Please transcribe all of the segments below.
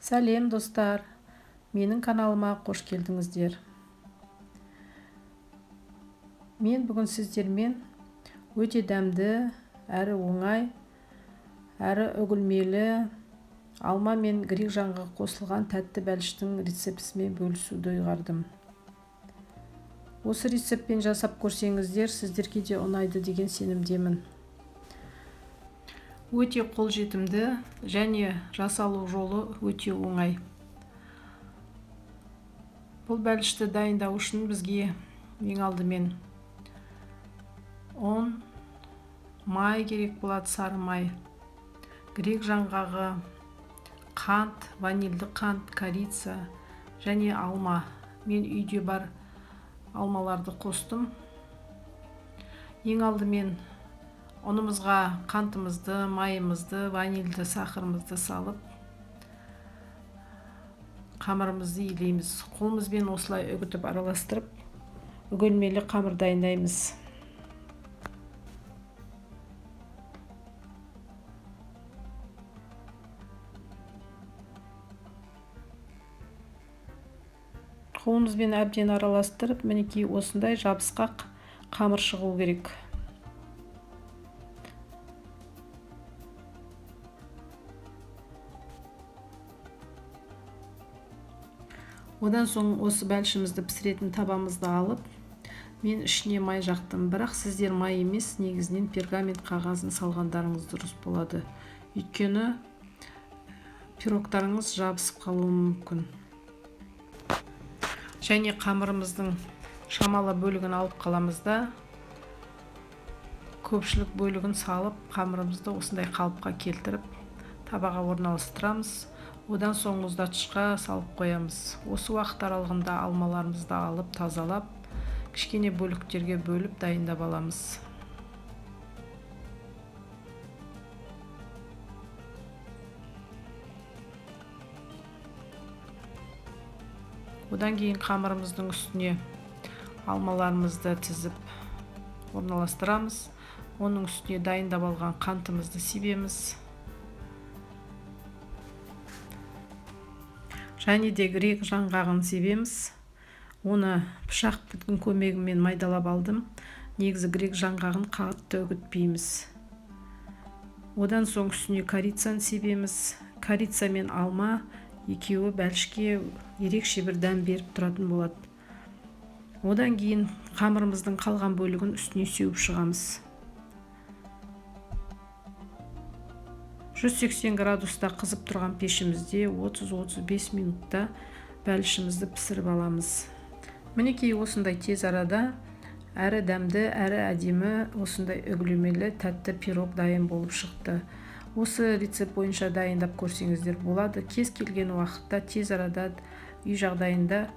Сәлем достар, менің каналыма қош келдіңіздер. Мен бүгін сіздермен өте дәмді, әрі оңай, әрі үгілмелі алма мен грек жаңғағы қосылған тәтті бәліштің рецептісімен бөлісуді ұйғардым. Осы рецептпен жасап көрсеңіздер, сіздерге де ұнайды деген сенімдемін. Өте қолжетімді және жасалу жолы өте оңай. Бұл бәлішті дайындау үшін бізге ең алдымен ұн, май керек болады, сары май, грек жаңғағы, қант, ванильді қант, корица және алма. Мен үйде бар алмаларды қостым. Ең алдымен ұнымызға қантымызды, майымызды, ванильді сахарымызды салып, қамырымызды илейміз. Қолымызбен осылай үгітіп араластырып, үгілмелі қамыр дайындаймыз. Қолымызбен әбден араластырып, мінекей осындай жабысқақ қамыр шығу керек. Одан соң осы бәлішімізді пісіретін табамызды алып, мен ішіне май жақтым. Бірақ сіздер май емес, негізінен пергамент қағазын салғандарыңыз дұрыс болады. Өйткені пирогтарыңыз жабысып қалуы мүмкін. Және қамырымыздың шамалы бөлігін алып қаламыз да, көпшілік бөлігін салып, қамырымызды осындай қалыпқа келтіріп, табаға орналастырамыз. Одан соң мұздатқышқа салып қоямыз. Осы уақыт аралығында алмаларымызды алып, тазалап, кішкене бөліктерге бөліп дайындап аламыз. Одан кейін қамырымыздың үстіне алмаларымызды тізіп орналастырамыз. Оның үстіне дайындап алған қантымызды себеміз. Және де грек жаңғағын себеміз. Оны пышақтың көмегімен майдалап алдым. Негізі грек жаңғағын қатты үгітпейміз. Одан соң үстіне корицаны себеміз. Корица мен алма екеуі бәлішке ерекше бір дәм беріп тұратын болады. Одан кейін қамырымыздың қалған бөлігін үстіне сеуіп шығамыз. 180 градуста қызып тұрған пешімізде 30-35 минутта бәлішімізді пісіріп аламыз. Мінекей осындай тез арада әрі дәмді, әрі әдемі осындай үгілмелі тәтті пирог дайын болып шықты. Осы рецепт бойынша дайындап көрсеңіздер болады. Кез келген уақытта тез арада үй жағдайында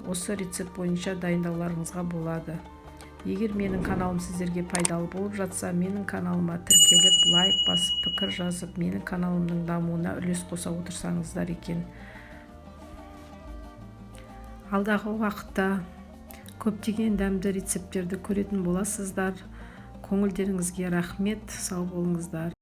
осы рецепт бойынша дайындауларыңызға болады. Егер менің каналым сіздерге пайдалы болып жатса, менің каналыма тіркеліп, лайк басып, пікір жазып, менің каналымның дамуына үлес қоса отырсаңыздар екен. Алдағы уақытта көптеген дәмді рецепттерді көретін боласыздар. Көңілдеріңізге рахмет, сау болыңыздар.